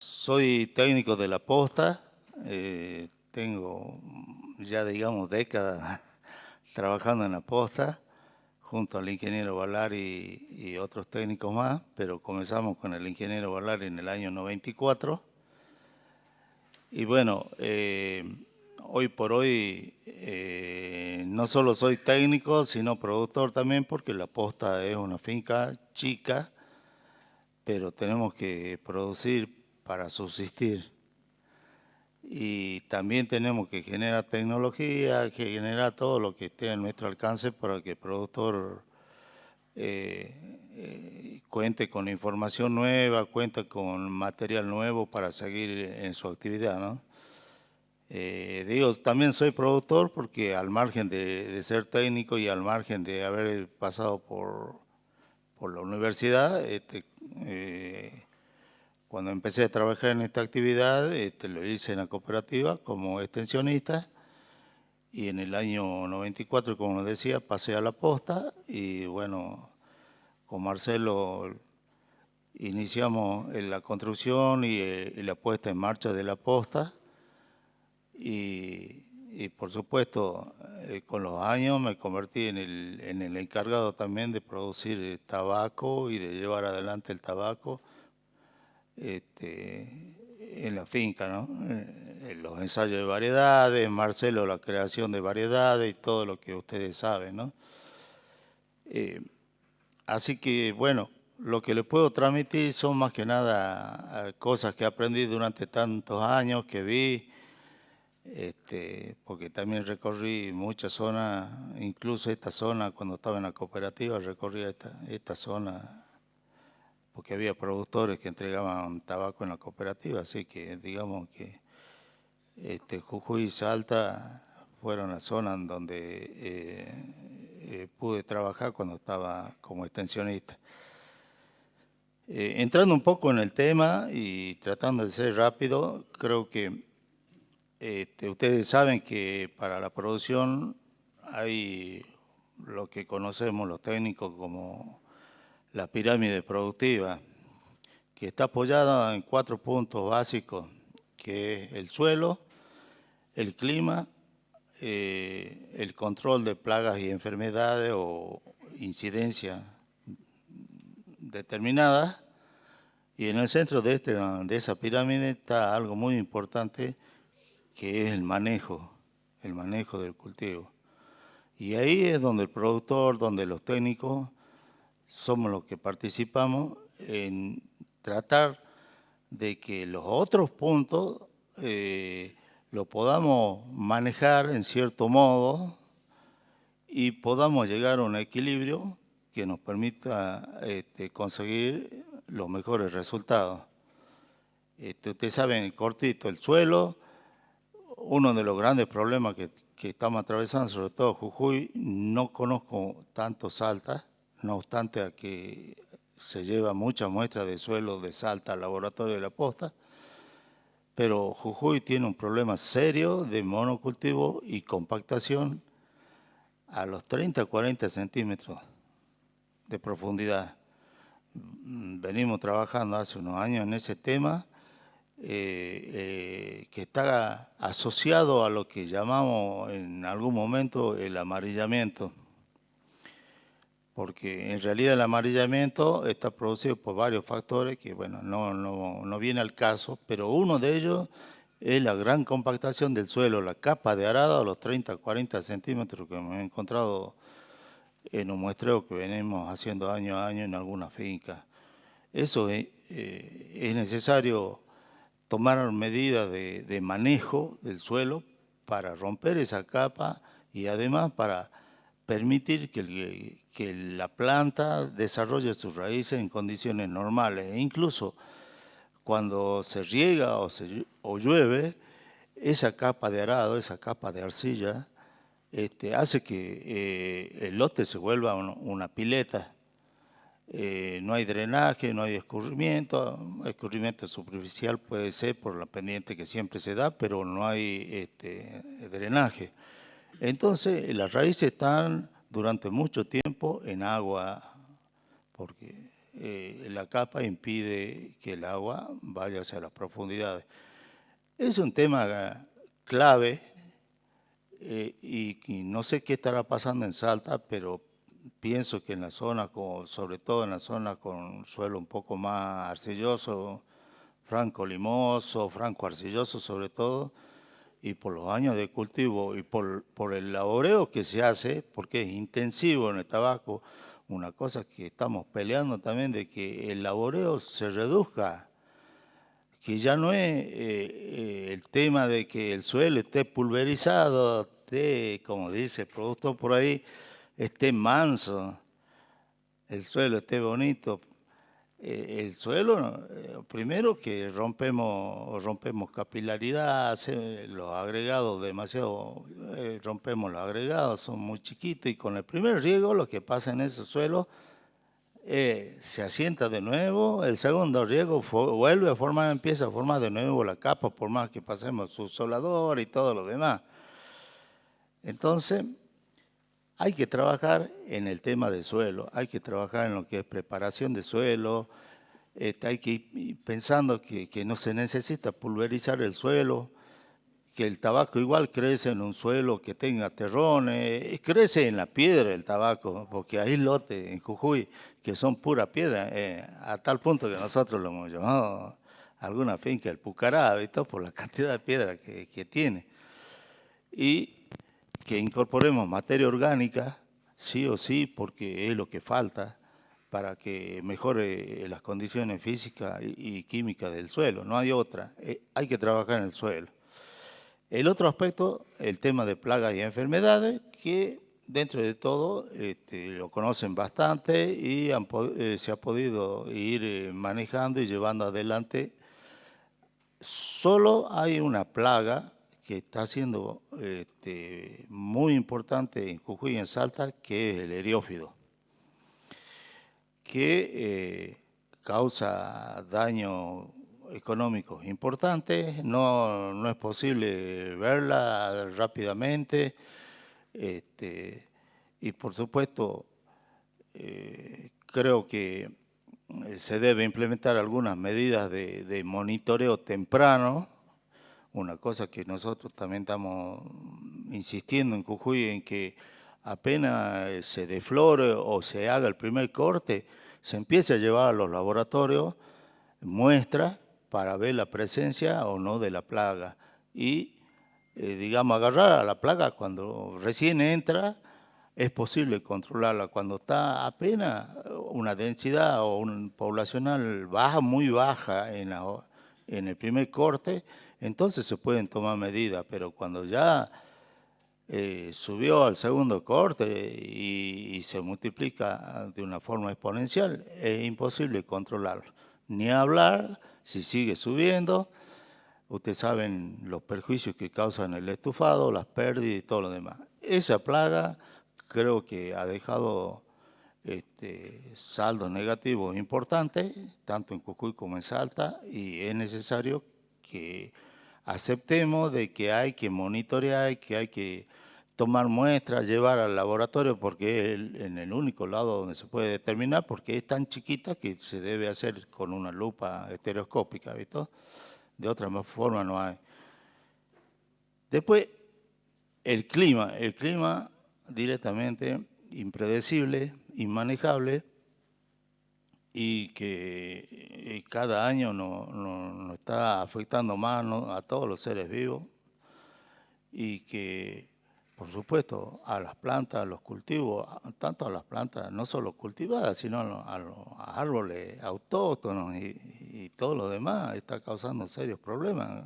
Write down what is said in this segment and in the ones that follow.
Soy técnico de la posta, tengo ya digamos décadas trabajando en la posta junto al ingeniero Balari y otros técnicos más, pero comenzamos con el ingeniero Balari en el año 94. Y bueno, hoy por hoy no solo soy técnico, sino productor también, porque la posta es una finca chica, pero tenemos que producir para subsistir. Y también tenemos que generar tecnología, que generar todo lo que esté a nuestro alcance para que el productor cuente con información nueva, cuente con material nuevo para seguir en su actividad, ¿no? Digo, también soy productor porque al margen de ser técnico y al margen de haber pasado por la universidad, cuando empecé a trabajar en esta actividad, lo hice en la cooperativa como extensionista y en el año 94, como decía, pasé a la posta y bueno, con Marcelo iniciamos la construcción y la puesta en marcha de la posta y por supuesto con los años me convertí en el encargado también de producir tabaco y de llevar adelante el tabaco en la finca, ¿no? En los ensayos de variedades, Marcelo la creación de variedades y todo lo que ustedes saben, ¿no? Eh, Así que, bueno, lo que les puedo transmitir son más que nada cosas que aprendí durante tantos años, que vi, porque también recorrí muchas zonas, incluso esta zona cuando estaba en la cooperativa, recorrí esta zona porque había productores que entregaban tabaco en la cooperativa, así que digamos que Jujuy y Salta fueron las zonas en donde pude trabajar cuando estaba como extensionista. Entrando un poco en el tema y tratando de ser rápido, creo que ustedes saben que para la producción hay lo que conocemos los técnicos como la pirámide productiva, que está apoyada en 4 puntos básicos, que es el suelo, el clima, el control de plagas y enfermedades o incidencias determinadas. Y en el centro de esa pirámide está algo muy importante, que es el manejo del cultivo. Y ahí es donde el productor, donde los técnicos somos los que participamos en tratar de que los otros puntos lo podamos manejar en cierto modo y podamos llegar a un equilibrio que nos permita conseguir los mejores resultados. Ustedes saben, cortito, el suelo, uno de los grandes problemas que estamos atravesando, sobre todo Jujuy, no conozco tanto Salta, no obstante a que se lleva muchas muestras de suelo de Salta al laboratorio de la posta, pero Jujuy tiene un problema serio de monocultivo y compactación a los 30-40 centímetros de profundidad. Venimos trabajando hace unos años en ese tema, que está asociado a lo que llamamos en algún momento el amarillamiento, porque en realidad el amarillamiento está producido por varios factores que, bueno, no viene al caso, pero uno de ellos es la gran compactación del suelo, la capa de arado a los 30-40 centímetros que hemos encontrado en un muestreo que venimos haciendo año a año en algunas fincas. Eso es necesario tomar medidas de manejo del suelo para romper esa capa y además para permitir que la planta desarrolle sus raíces en condiciones normales. E incluso cuando se riega o llueve, esa capa de arado, esa capa de arcilla, hace que el lote se vuelva una pileta. No hay drenaje, no hay escurrimiento. Escurrimiento superficial puede ser por la pendiente que siempre se da, pero no hay drenaje. Entonces, las raíces están durante mucho tiempo en agua, porque la capa impide que el agua vaya hacia las profundidades. Es un tema clave y no sé qué estará pasando en Salta, pero pienso que en la zona, sobre todo en la zona con suelo un poco más arcilloso, franco limoso, franco arcilloso sobre todo, y por los años de cultivo y por el laboreo que se hace, porque es intensivo en el tabaco, una cosa que estamos peleando también de que el laboreo se reduzca, que ya no es el tema de que el suelo esté pulverizado, esté, como dice el productor por ahí, esté manso, el suelo esté bonito. El suelo, primero que rompemos capilaridad, los agregados demasiado, rompemos los agregados, son muy chiquitos y con el primer riego lo que pasa en ese suelo se asienta de nuevo, el segundo riego vuelve a formar, empieza a formar de nuevo la capa por más que pasemos su solador y todo lo demás. Entonces, hay que trabajar en el tema del suelo, hay que trabajar en lo que es preparación de suelo, hay que ir pensando que no se necesita pulverizar el suelo, que el tabaco igual crece en un suelo que tenga terrones, crece en la piedra el tabaco, porque hay lotes en Jujuy que son pura piedra, a tal punto que nosotros lo hemos llamado alguna finca el Pucará, ¿visto? Por la cantidad de piedra que tiene. Y que incorporemos materia orgánica, sí o sí, porque es lo que falta para que mejore las condiciones físicas y químicas del suelo. No hay otra. Hay que trabajar en el suelo. El otro aspecto, el tema de plagas y enfermedades, que dentro de todo lo conocen bastante y se ha podido ir manejando y llevando adelante. Solo hay una plaga que está siendo muy importante en Jujuy y en Salta, que es el eriófido, que causa daños económicos importantes, no es posible verla rápidamente, y por supuesto creo que se debe implementar algunas medidas de monitoreo temprano, una cosa que nosotros también estamos insistiendo en Jujuy, en que apenas se deflore o se haga el primer corte, se empiece a llevar a los laboratorios muestras para ver la presencia o no de la plaga. Y, digamos, agarrar a la plaga cuando recién entra, es posible controlarla. Cuando está apenas una densidad o un poblacional baja, muy baja en el primer corte, entonces se pueden tomar medidas, pero cuando ya subió al segundo corte y se multiplica de una forma exponencial, es imposible controlarlo. Ni hablar si sigue subiendo. Ustedes saben los perjuicios que causan el estufado, las pérdidas y todo lo demás. Esa plaga creo que ha dejado saldos negativos importantes, tanto en Jujuy como en Salta, y es necesario que aceptemos de que hay que monitorear, que hay que tomar muestras, llevar al laboratorio, porque es en el único lado donde se puede determinar, porque es tan chiquita que se debe hacer con una lupa estereoscópica, ¿visto? De otra forma no hay. Después, el clima directamente impredecible, inmanejable, y que cada año nos está afectando más, ¿no?, a todos los seres vivos, y que, por supuesto, a las plantas, a los cultivos, tanto a las plantas no solo cultivadas, sino a los árboles autóctonos y todo lo demás, está causando serios problemas.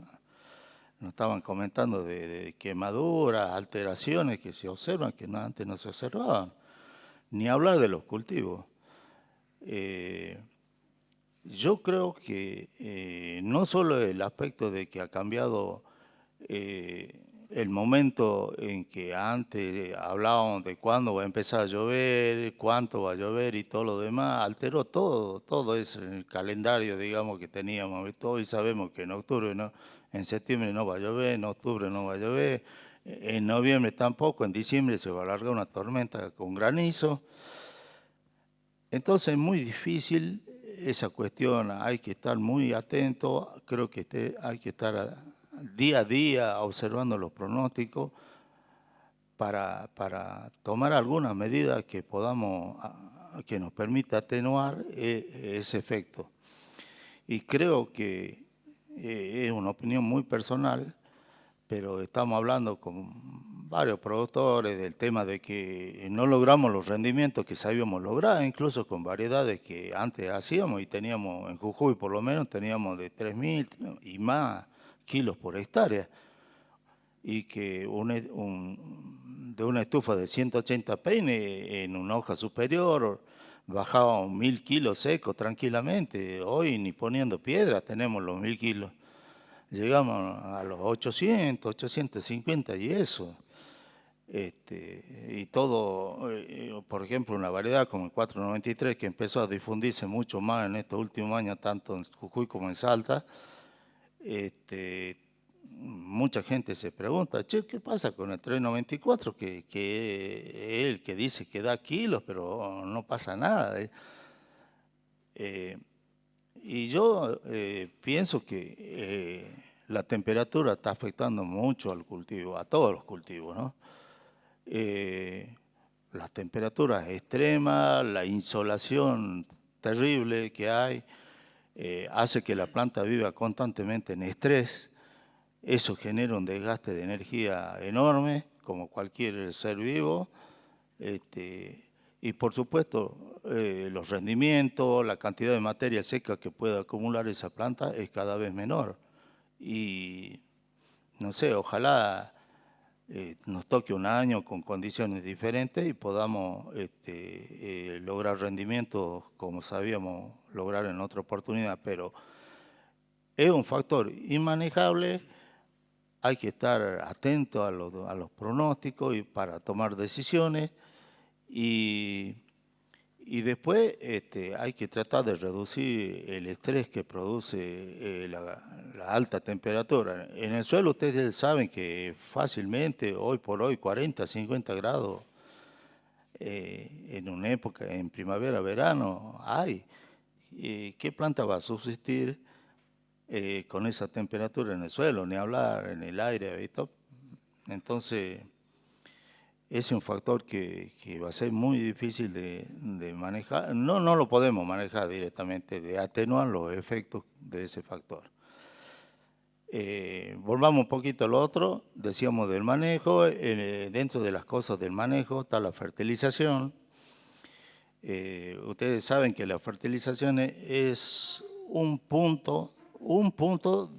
Nos estaban comentando de quemaduras, alteraciones que se observan, que antes no se observaban. Ni hablar de los cultivos. Yo creo que no solo el aspecto de que ha cambiado el momento en que antes hablábamos de cuándo va a empezar a llover, cuánto va a llover y todo lo demás, alteró todo ese calendario, digamos, que teníamos. Hoy sabemos que en octubre no, en septiembre no va a llover, en octubre no va a llover, en noviembre tampoco, en diciembre se va a alargar una tormenta con granizo. Entonces es muy difícil esa cuestión, hay que estar muy atento, creo que hay que estar día a día observando los pronósticos para tomar alguna medida que podamos, que nos permita atenuar ese efecto. Y creo que es una opinión muy personal, pero estamos hablando con varios productores del tema de que no logramos los rendimientos que sabíamos lograr, incluso con variedades que antes hacíamos y teníamos, en Jujuy por lo menos, teníamos de 3.000 y más kilos por hectárea, y que de una estufa de 180 peines en una hoja superior bajaba 1.000 kilos secos tranquilamente. Hoy ni poniendo piedra tenemos los 1.000 kilos. Llegamos a los 800, 850 y eso. Y todo, por ejemplo, una variedad como el 493 que empezó a difundirse mucho más en estos últimos años, tanto en Jujuy como en Salta, mucha gente se pregunta, che, ¿qué pasa con el 394? Que es el que dice que da kilos, pero no pasa nada. Y yo pienso que la temperatura está afectando mucho al cultivo, a todos los cultivos, ¿no? Las temperaturas extremas, la insolación terrible que hay, hace que la planta viva constantemente en estrés. Eso genera un desgaste de energía enorme, como cualquier ser vivo. Y por supuesto, los rendimientos, la cantidad de materia seca que puede acumular esa planta es cada vez menor. Y no sé, ojalá nos toque un año con condiciones diferentes y podamos lograr rendimientos como sabíamos lograr en otra oportunidad, pero es un factor inmanejable. Hay que estar atento a los pronósticos y para tomar decisiones y después hay que tratar de reducir el estrés que produce la alta temperatura. En el suelo ustedes saben que fácilmente, hoy por hoy, 40, 50 grados en una época, en primavera, verano, hay. ¿Qué planta va a subsistir con esa temperatura en el suelo? Ni hablar en el aire, ¿visto? Entonces, ese es un factor que va a ser muy difícil de manejar. No lo podemos manejar directamente, de atenuar los efectos de ese factor. Volvamos un poquito al otro, decíamos del manejo. Dentro de las cosas del manejo está la fertilización. Ustedes saben que la fertilización es un punto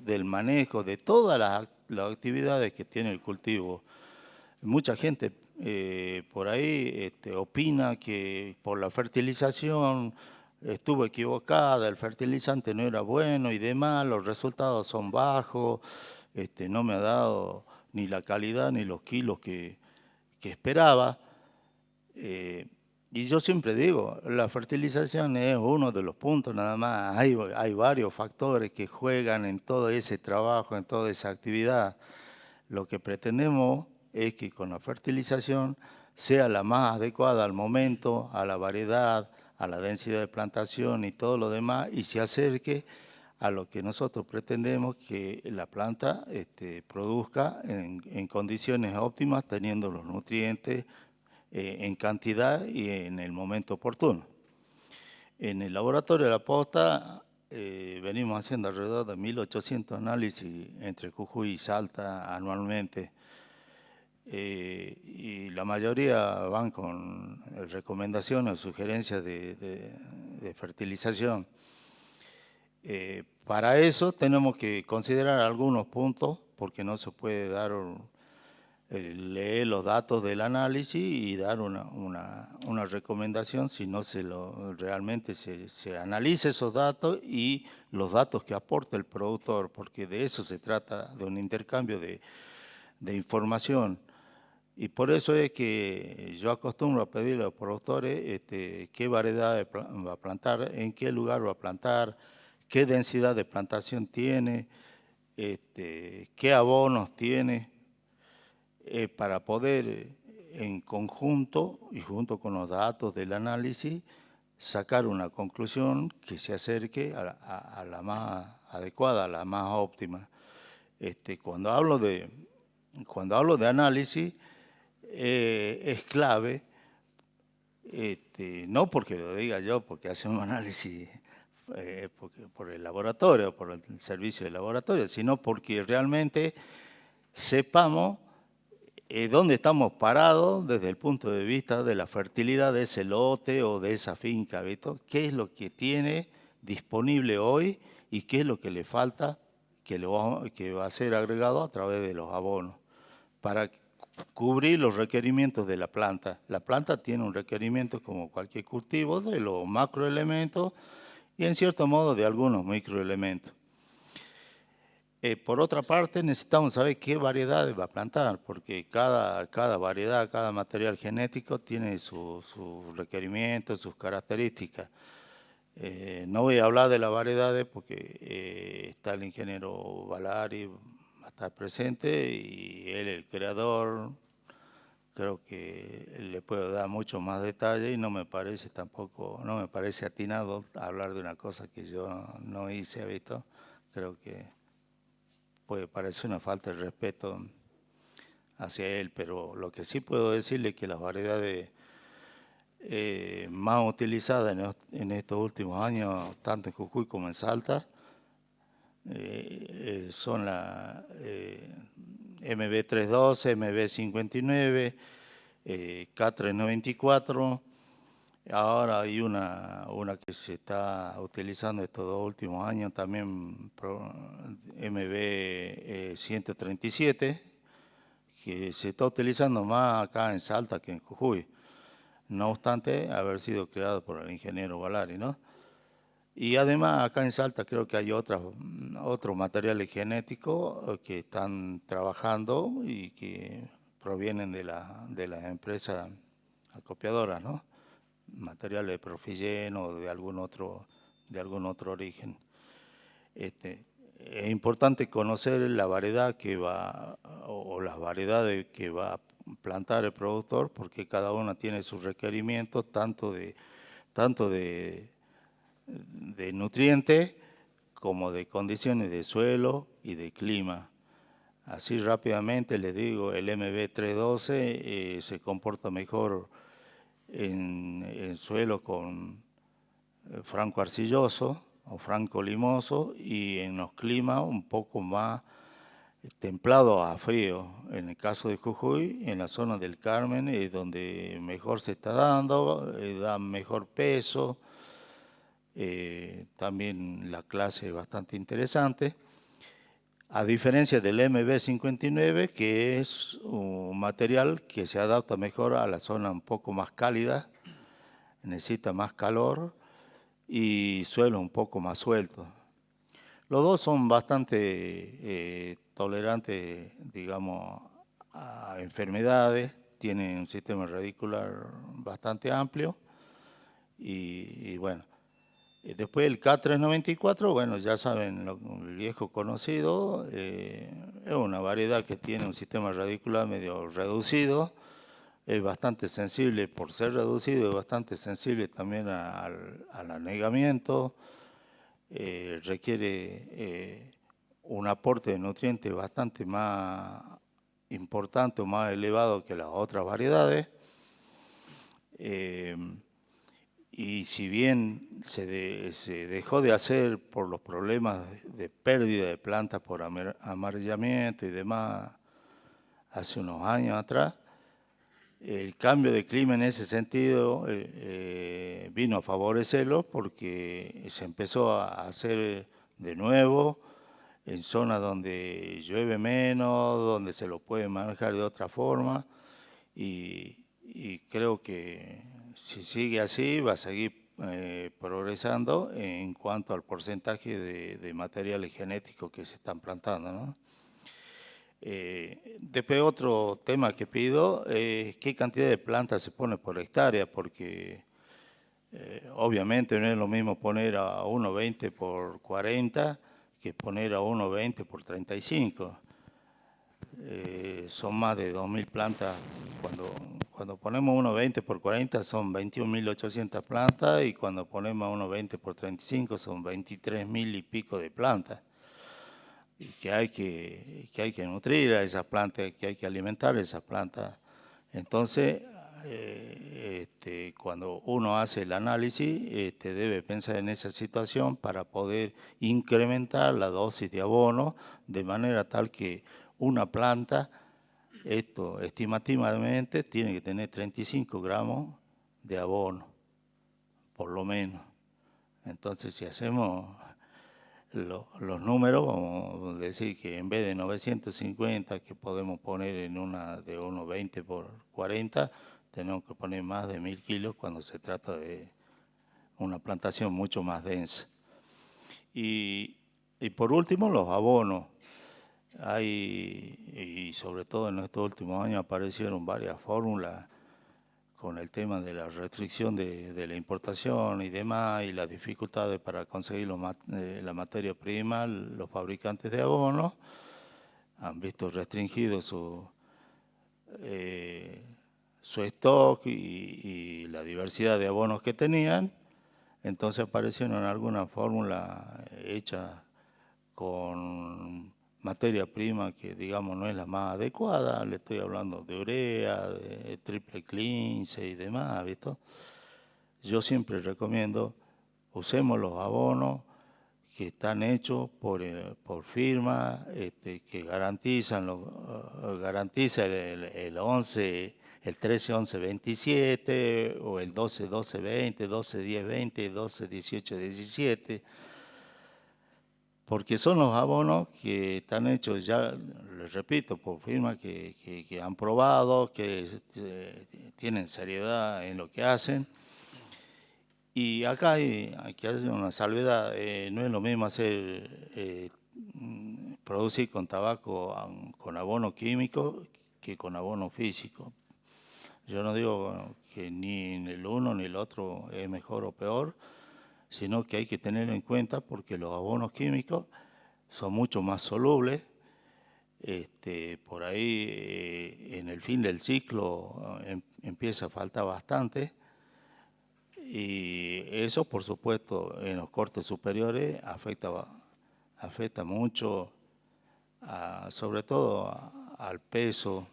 del manejo de todas las actividades que tiene el cultivo. Mucha gente por ahí opina que por la fertilización estuvo equivocada, el fertilizante no era bueno y demás, los resultados son bajos, no me ha dado ni la calidad ni los kilos que esperaba. Y yo siempre digo, la fertilización es uno de los puntos nada más, hay varios factores que juegan en todo ese trabajo, en toda esa actividad. Lo que pretendemos es que con la fertilización sea la más adecuada al momento, a la variedad, a la densidad de plantación y todo lo demás, y se acerque a lo que nosotros pretendemos que la planta produzca en condiciones óptimas, teniendo los nutrientes en cantidad y en el momento oportuno. En el laboratorio de la Posta venimos haciendo alrededor de 1.800 análisis entre Jujuy y Salta anualmente. Y la mayoría van con recomendaciones o sugerencias de fertilización. Para eso tenemos que considerar algunos puntos, porque no se puede dar leer los datos del análisis y dar una recomendación si no realmente se analiza esos datos y los datos que aporta el productor, porque de eso se trata, de un intercambio de información. Y por eso es que yo acostumbro a pedirle a los productores qué variedad va a plantar, en qué lugar va a plantar, qué densidad de plantación tiene, qué abonos tiene, para poder en conjunto y junto con los datos del análisis sacar una conclusión que se acerque a la más adecuada, a la más óptima. Cuando hablo de análisis, es clave, no porque lo diga yo, porque hacemos análisis por el laboratorio, por el servicio de laboratorio, sino porque realmente sepamos dónde estamos parados desde el punto de vista de la fertilidad de ese lote o de esa finca, ¿visto? ¿Qué es lo que tiene disponible hoy y qué es lo que le falta que va a ser agregado a través de los abonos para cubrir los requerimientos de la planta? La planta tiene un requerimiento como cualquier cultivo de los macroelementos y en cierto modo de algunos microelementos. Por otra parte, necesitamos saber qué variedades va a plantar, porque cada variedad, cada material genético tiene sus requerimientos, sus características. No voy a hablar de las variedades porque está el ingeniero Valari, va a estar presente y él, el creador, creo que le puedo dar mucho más detalle y no me parece atinado hablar de una cosa que yo no hice, ¿visto? Creo que puede parecer una falta de respeto hacia él, pero lo que sí puedo decirle es que las variedades más utilizadas en estos últimos años, tanto en Jujuy como en Salta, son la MB312, MB59, K394. Ahora hay una que se está utilizando estos dos últimos años también, MB 137, que se está utilizando más acá en Salta que en Jujuy, no obstante haber sido creado por el ingeniero Valari, ¿no? Y además acá en Salta creo que hay otros materiales genéticos que están trabajando y que provienen de las empresas acopiadoras, ¿no? Materiales de Profillen o de algún otro origen. Es importante conocer la variedad o las variedades que va a plantar el productor, porque cada una tiene sus requerimientos, tanto de nutrientes como de condiciones de suelo y de clima. Así rápidamente les digo, el MB312 se comporta mejor en suelo con franco arcilloso o franco limoso y en los climas un poco más templado a frío. En el caso de Jujuy, en la zona del Carmen es donde mejor se está dando, da mejor peso, también la clase es bastante interesante. A diferencia del MB59, que es un material que se adapta mejor a la zona un poco más cálida, necesita más calor y suelo un poco más suelto. Los dos son bastante tolerantes, digamos, a enfermedades, tienen un sistema radicular bastante amplio y bueno. Después el K394, bueno, ya saben, el viejo conocido, es una variedad que tiene un sistema radicular medio reducido, es bastante sensible, por ser reducido, es bastante sensible también al anegamiento, requiere un aporte de nutrientes bastante más importante o más elevado que las otras variedades. Y si bien se dejó de hacer por los problemas de pérdida de plantas por amarillamiento y demás hace unos años atrás, el cambio de clima en ese sentido vino a favorecerlo porque se empezó a hacer de nuevo en zonas donde llueve menos, donde se lo puede manejar de otra forma y creo que si sigue así va a seguir progresando en cuanto al porcentaje de materiales genéticos que se están plantando, ¿no? Después otro tema que pido es qué cantidad de plantas se pone por hectárea, porque obviamente no es lo mismo poner a 1,20 por 40 que poner a 1,20 por 35. Son más de 2.000 plantas cuando ponemos unos 20 por 40 son 21.800 plantas, y cuando ponemos unos 20 por 35 son 23.000 y pico de plantas. Y que hay que nutrir a esas plantas, que hay que alimentar esas plantas. Entonces, cuando uno hace el análisis, debe pensar en esa situación para poder incrementar la dosis de abono de manera tal que una planta, estimativamente, tiene que tener 35 gramos de abono, por lo menos. Entonces, si hacemos los números, vamos a decir que en vez de 950 que podemos poner en una de unos 20 por 40, tenemos que poner más de 1.000 kilos cuando se trata de una plantación mucho más densa. Y por último, los abonos. Y sobre todo en estos últimos años aparecieron varias fórmulas con el tema de la restricción de la importación y demás, y las dificultades para conseguir la materia prima. Los fabricantes de abonos han visto restringido su stock y la diversidad de abonos que tenían. Entonces aparecieron algunas fórmulas hechas con materia prima que, digamos, no es la más adecuada. Le estoy hablando de urea, de triple cleanse y demás, ¿visto? Yo siempre recomiendo, usemos los abonos que están hechos por firma, que garantizan garantiza el 11, el 13-11-27, o el 12-12-20, 12-10-20, 12-18-17, porque son los abonos que están hechos, ya les repito, por firmas que han probado, que tienen seriedad en lo que hacen. Y acá hay que hacer una salvedad. No es lo mismo producir con tabaco con abono químico que con abono físico. Yo no digo que ni el uno ni el otro es mejor o peor, sino que hay que tener en cuenta porque los abonos químicos son mucho más solubles. Por ahí en el fin del ciclo empieza a faltar bastante, y eso, por supuesto, en los cortes superiores afecta mucho, sobre todo al peso,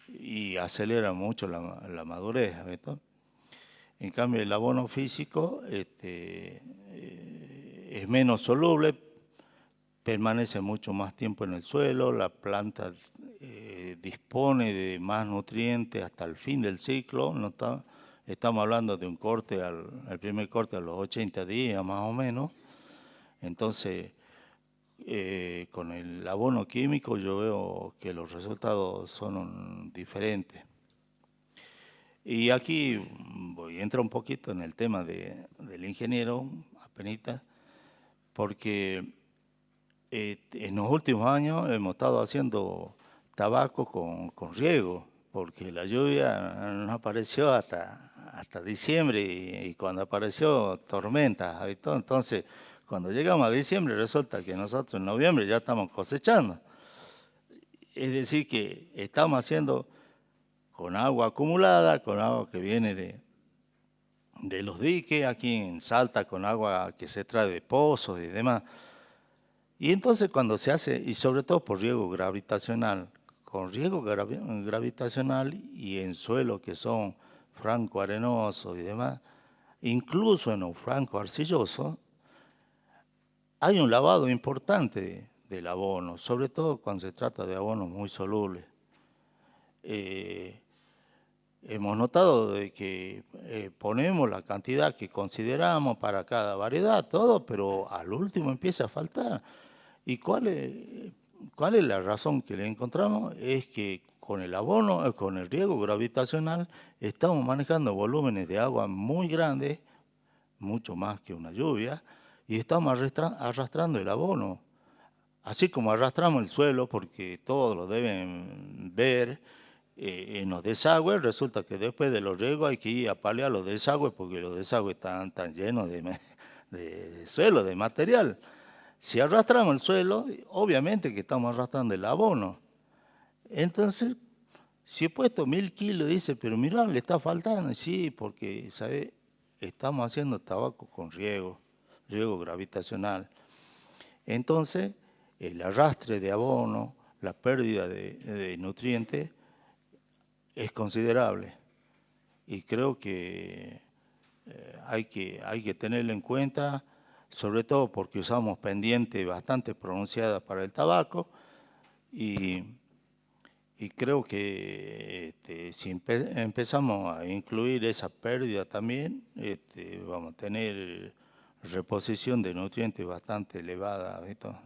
y acelera mucho la madurez, ¿verdad? En cambio, el abono físico es menos soluble, permanece mucho más tiempo en el suelo, la planta dispone de más nutrientes hasta el fin del ciclo. Estamos hablando de un corte, el primer corte a los 80 días más o menos. Entonces, con el abono químico yo veo que los resultados son diferentes. Y aquí voy a entrar un poquito en el tema del ingeniero, apenita, porque en los últimos años hemos estado haciendo tabaco con riego, porque la lluvia no apareció hasta diciembre, y cuando apareció, tormentas, ¿visto? Entonces, cuando llegamos a diciembre, resulta que nosotros en noviembre ya estamos cosechando. Es decir, que estamos haciendo con agua acumulada, con agua que viene de los diques, aquí en Salta con agua que se trae de pozos y demás. Y entonces cuando se hace, y sobre todo por riego gravitacional, con riego gravitacional y en suelos que son franco arenosos y demás, incluso en los franco arcillosos, hay un lavado importante del abono, sobre todo cuando se trata de abonos muy solubles. Hemos notado de que ponemos la cantidad que consideramos para cada variedad, todo, pero al último empieza a faltar. ¿Y cuál es la razón que le encontramos? Es que con el abono, con el riego gravitacional, estamos manejando volúmenes de agua muy grandes, mucho más que una lluvia, y estamos arrastrando el abono. Así como arrastramos el suelo, porque todos lo deben ver, en los desagües, resulta que después de los riegos hay que ir a paliar los desagües, porque los desagües están llenos de suelo, de material. Si arrastramos el suelo, obviamente que estamos arrastrando el abono. Entonces, Si he puesto 1000 kilos, dice, pero mirá, le está faltando. Sí, porque, ¿sabe? Estamos haciendo tabaco con riego gravitacional. Entonces, el arrastre de abono, la pérdida de nutrientes es considerable. Y creo que hay que tenerlo en cuenta, sobre todo porque usamos pendientes bastante pronunciadas para el tabaco y, y creo que si empezamos a incluir esa pérdida también, vamos a tener reposición de nutrientes bastante elevada. ¿Esto?